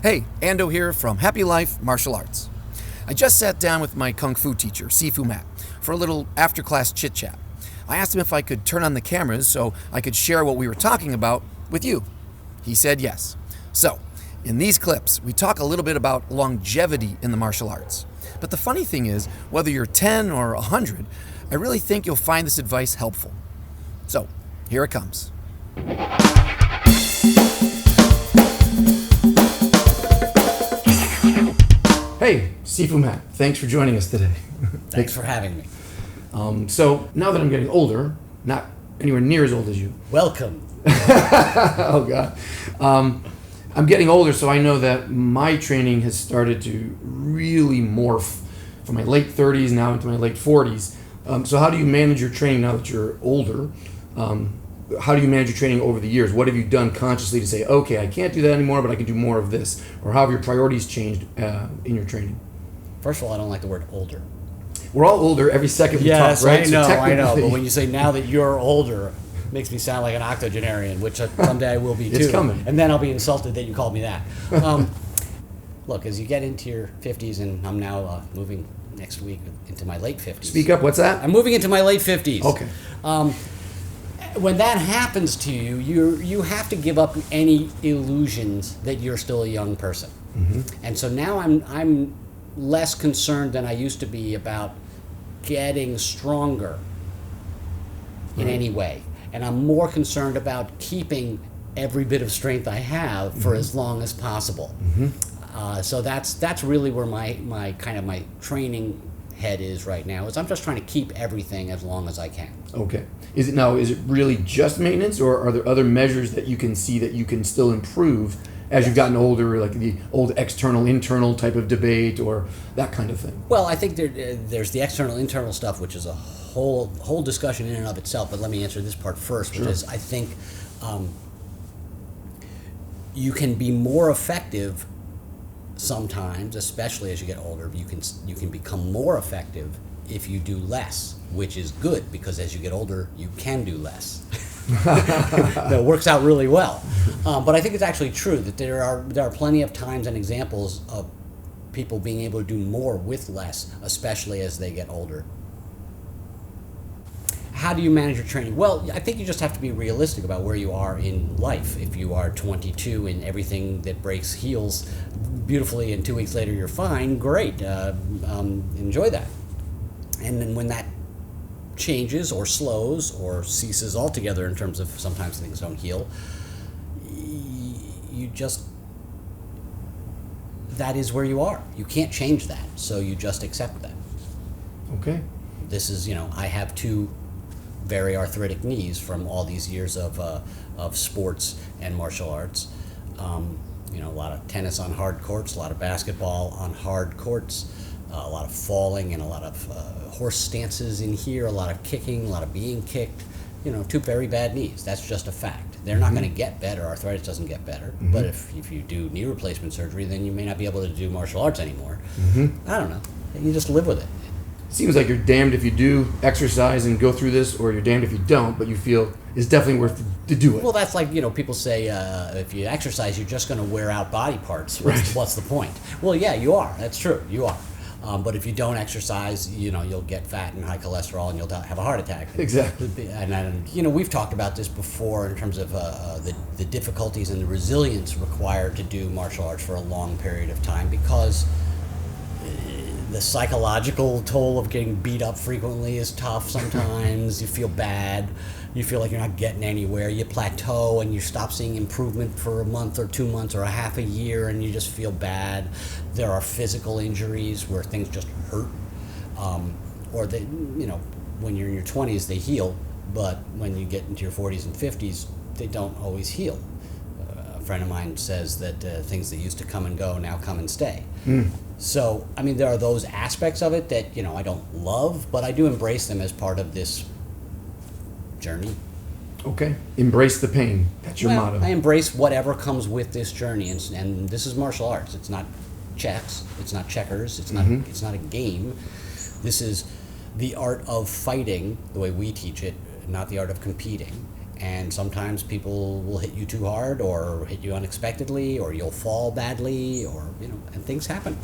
Hey, Ando here from Happy Life Martial Arts. I just sat down with my Kung Fu teacher, Sifu Matt, for a little after-class chit-chat. I asked him if I could turn on the cameras so I could share what we were talking about with you. He said yes. So, in these clips, we talk a little bit about longevity in the martial arts. But the funny thing is, whether you're 10 or 100, I really think you'll find this advice helpful. So, here it comes. Hey, Sifu Matt, thanks for joining us today. Thanks for having me. So, now that I'm getting older, not anywhere near as old as you. Welcome. Oh, God. I'm getting older, so I know that my training has started to really morph from my late 30s now into my late 40s. So how do you manage your training now that you're older? How do you manage your training over the years? What have you done consciously to say, okay, I can't do that anymore, but I can do more of this? Or how have your priorities changed in your training? First of all, I don't like the word older. We're all older every second we talk, right? Yes, I know. But when you say now that you're older, it makes me sound like an octogenarian, which someday I will be too. It's coming. And then I'll be insulted that you called me that. Look, as you get into your 50s, and I'm now moving next week into my late 50s. Speak up, what's that? I'm moving into my late 50s. Okay. When that happens to you, you have to give up any illusions that you're still a young person. Mm-hmm. And so now I'm less concerned than I used to be about getting stronger in any way. And I'm more concerned about keeping every bit of strength I have for as long as possible. Mm-hmm. So that's really where my training head is right now. Is I'm just trying to keep everything as long as I can. Okay. Is it really just maintenance, or are there other measures that you can see that you can still improve as you've gotten older, like the old external-internal type of debate or that kind of thing? Well, I think there's the external-internal stuff, which is a whole discussion in and of itself, but let me answer this part first, which is I think you can be more effective sometimes, especially as you get older. You can become more effective if you do less, which is good, because as you get older, you can do less. That works out really well. But I think it's actually true that there are plenty of times and examples of people being able to do more with less, especially as they get older. How do you manage your training? Well, I think you just have to be realistic about where you are in life. If you are 22 and everything that breaks heals beautifully and 2 weeks later you're fine, great. Enjoy that. And then when that changes or slows or ceases altogether in terms of sometimes things don't heal, that is where you are. You can't change that, so you just accept that. Okay. This is, I have two very arthritic knees from all these years of sports and martial arts. A lot of tennis on hard courts, a lot of basketball on hard courts, a lot of falling and a lot of horse stances in here, a lot of kicking, a lot of being kicked. Two very bad knees. That's just a fact. They're not going to get better. Arthritis doesn't get better. Mm-hmm. But if you do knee replacement surgery, then you may not be able to do martial arts anymore. Mm-hmm. I don't know. You just live with it. Seems like you're damned if you do exercise and go through this, or you're damned if you don't, but you feel it's definitely worth to do it. Well, that's like, people say if you exercise, you're just going to wear out body parts. What's the point? Well, yeah, you are. That's true. You are. But if you don't exercise, you'll get fat and high cholesterol and you'll have a heart attack. Exactly. And we've talked about this before in terms of the difficulties and the resilience required to do martial arts for a long period of time, because the psychological toll of getting beat up frequently is tough sometimes. You feel bad. You feel like you're not getting anywhere. You plateau and you stop seeing improvement for a month or 2 months or a half a year, and you just feel bad. There are physical injuries where things just hurt. Or they, when you're in your 20s, they heal, but when you get into your 40s and 50s, they don't always heal. A friend of mine says that things that used to come and go now come and stay. Mm. So, there are those aspects of it that, I don't love, but I do embrace them as part of this journey. Okay. Embrace the pain. That's your motto. I embrace whatever comes with this journey, and this is martial arts. It's not chess. It's not checkers. It's not a game. This is the art of fighting, the way we teach it, not the art of competing. And sometimes people will hit you too hard, or hit you unexpectedly, or you'll fall badly, or and things happen.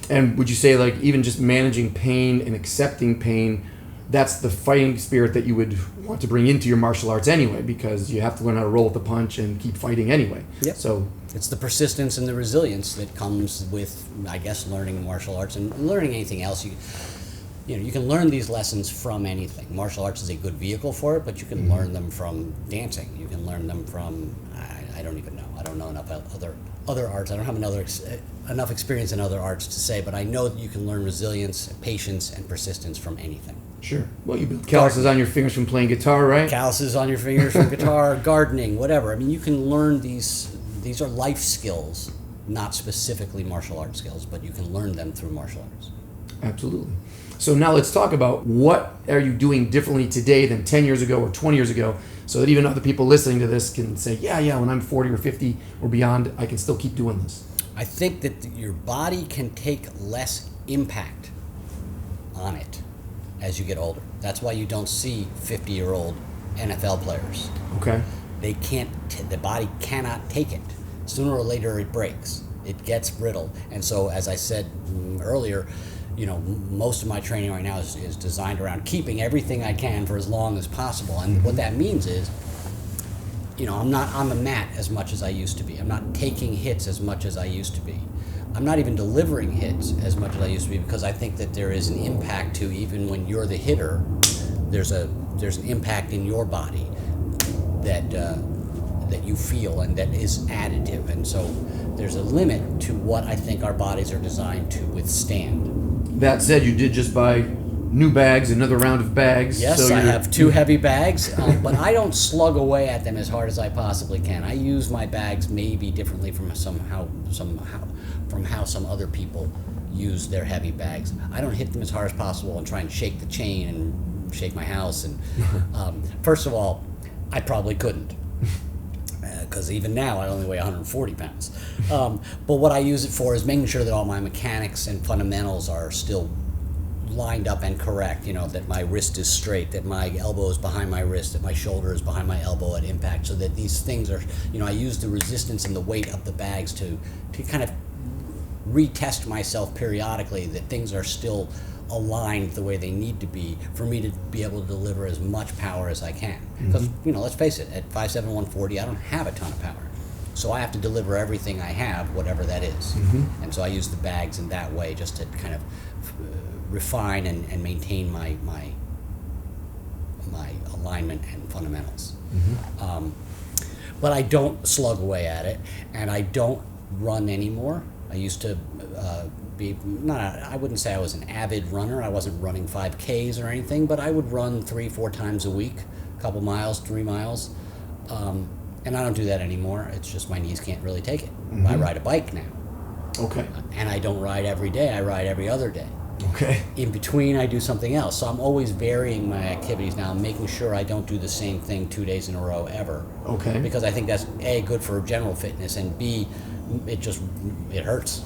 And would you say, like, even just managing pain and accepting pain, that's the fighting spirit that you would want to bring into your martial arts anyway, because you have to learn how to roll with the punch and keep fighting anyway. Yep. So it's the persistence and the resilience that comes with, I guess, learning martial arts and learning anything else. You can learn these lessons from anything. Martial arts is a good vehicle for it, but you can learn them from dancing. You can learn them from, I don't even know. I don't know enough other arts. I don't have enough experience in other arts to say, but I know that you can learn resilience, patience, and persistence from anything. Sure. Well, you build calluses on your fingers from playing guitar, right? Calluses on your fingers from guitar, gardening, whatever. I mean, you can learn these are life skills, not specifically martial arts skills, but you can learn them through martial arts. Absolutely. So now let's talk about what are you doing differently today than 10 years ago or 20 years ago, so that even other people listening to this can say, yeah, when I'm 40 or 50 or beyond, I can still keep doing this. I think that your body can take less impact on it as you get older. That's why you don't see 50-year-old NFL players. Okay. They can't. The body cannot take it. Sooner or later, it breaks. It gets brittle. And so, as I said earlier, most of my training right now is designed around keeping everything I can for as long as possible. And what that means is, I'm not on the mat as much as I used to be. I'm not taking hits as much as I used to be. I'm not even delivering hits as much as I used to be, because I think that there is an impact to, even when you're the hitter, there's an impact in your body that you feel and that is additive. And so there's a limit to what I think our bodies are designed to withstand. That said, you did just buy new bags, another round of bags. Yes, so I have 2 heavy bags, but I don't slug away at them as hard as I possibly can. I use my bags maybe differently from how some other people use their heavy bags. I don't hit them as hard as possible and try and shake the chain and shake my house. And first of all, I probably couldn't, because even now I only weigh 140 pounds. But what I use it for is making sure that all my mechanics and fundamentals are still lined up and correct, that my wrist is straight, that my elbow is behind my wrist, that my shoulder is behind my elbow at impact, so that these things are, I use the resistance and the weight of the bags to kind of retest myself periodically that things are still aligned the way they need to be for me to be able to deliver as much power as I can. Because, let's face it, at 5'7", 140, I don't have a ton of power. So I have to deliver everything I have, whatever that is. And so I use the bags in that way just to kind of refine and maintain my alignment and fundamentals. But I don't slug away at it, and I don't run anymore. I used to I wouldn't say I was an avid runner. I wasn't running 5Ks or anything, but I would run 3-4 times a week, a couple miles, 3 miles. And I don't do that anymore. It's just my knees can't really take it. I ride a bike now. Okay. And I don't ride every day. I ride every other day. Okay. In between, I do something else. So I'm always varying my activities now, making sure I don't do the same thing 2 days in a row ever. Okay. Because I think that's A, good for general fitness, and B, it hurts.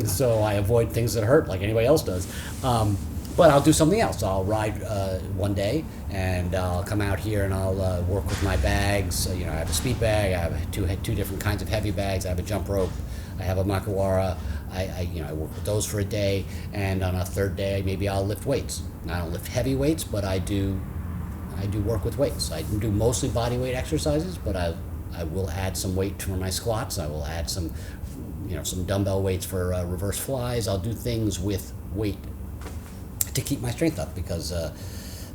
So I avoid things that hurt like anybody else does. But I'll do something else. I'll ride one day, and I'll come out here and I'll work with my bags. I have a speed bag. I have two different kinds of heavy bags. I have a jump rope. I have a makiwara. I work with those for a day, and on a third day maybe I'll lift weights. I don't lift heavy weights, but I do work with weights. I do mostly body weight exercises, but I will add some weight for my squats. I will add some dumbbell weights for reverse flies. I'll do things with weight to keep my strength up, because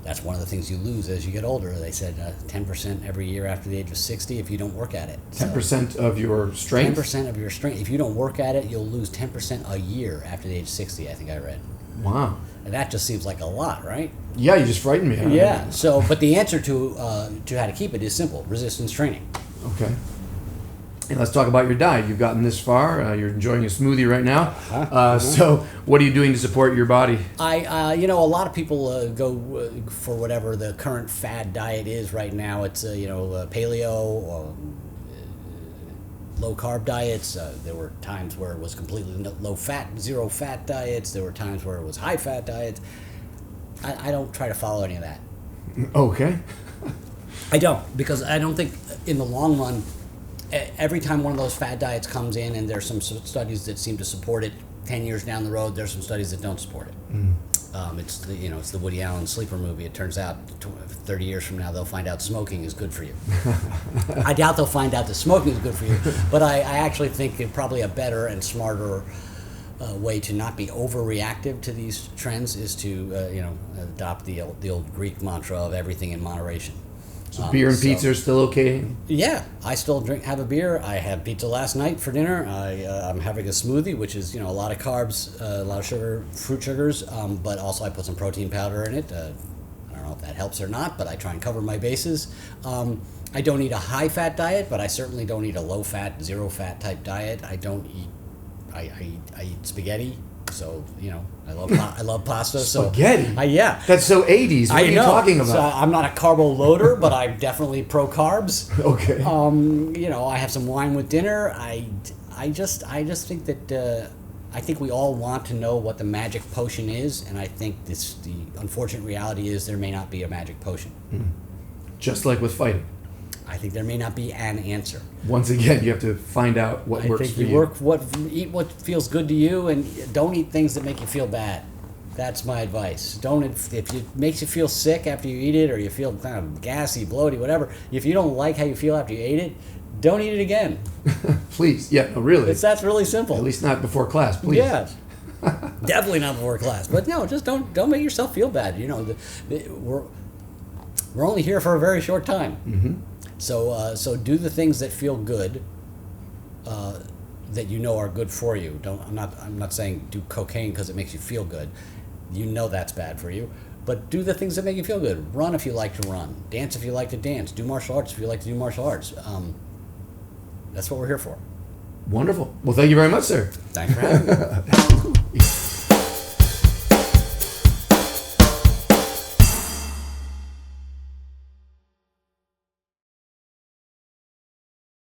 that's one of the things you lose as you get older. They said 10% every year after the age of 60 if you don't work at it. 10% of your strength? 10% of your strength. If you don't work at it, you'll lose 10% a year after the age of 60, I think I read. Wow. And that just seems like a lot, right? Yeah, you just frightened me. Yeah. So, but the answer to how to keep it is simple: resistance training. Okay. And let's talk about your diet. You've gotten this far. You're enjoying a smoothie right now. So what are you doing to support your body? A lot of people go for whatever the current fad diet is right now. It's, paleo or low carb diets. There were times where it was completely low fat, zero fat diets. There were times where it was high fat diets. I don't try to follow any of that. Okay. I don't, because I don't think in the long run, every time one of those fad diets comes in, and there's some studies that seem to support it, 10 years down the road, there's some studies that don't support it. It's the Woody Allen sleeper movie. It turns out 30 years from now, they'll find out smoking is good for you. I doubt they'll find out that smoking is good for you, but I actually think probably a better and smarter way to not be overreactive to these trends is to adopt the old Greek mantra of everything in moderation. So beer and pizza are still okay? Yeah, I still have a beer. I had pizza last night for dinner. I'm having a smoothie, which is a lot of carbs, a lot of sugar, fruit sugars, but also I put some protein powder in it. I don't know if that helps or not, but I try and cover my bases. I don't eat a high-fat diet, but I certainly don't eat a low-fat, zero-fat type diet. I don't eat. I eat spaghetti. So I love pasta. Spaghetti. So yeah, that's so 80s. What are you talking about? So I'm not a carbo loader, but I'm definitely pro carbs. Okay. I have some wine with dinner. I just think that I think we all want to know what the magic potion is, and I think the unfortunate reality is there may not be a magic potion. Just like with fighting. I think there may not be an answer. Once again, you have to find out what works for you. Eat what feels good to you, and don't eat things that make you feel bad. That's my advice. If it makes you feel sick after you eat it, or you feel kind of gassy, bloated, whatever, if you don't like how you feel after you ate it, don't eat it again. Please. Yeah, no, really. That's really simple. At least not before class, please. Yeah. Definitely not before class. But no, just don't make yourself feel bad. We're only here for a very short time. Mm-hmm. So do the things that feel good, that are good for you. I'm not saying do cocaine because it makes you feel good. That's bad for you. But do the things that make you feel good. Run if you like to run. Dance if you like to dance. Do martial arts if you like to do martial arts. That's what we're here for. Wonderful. Well, thank you very much, sir. Thanks for having me.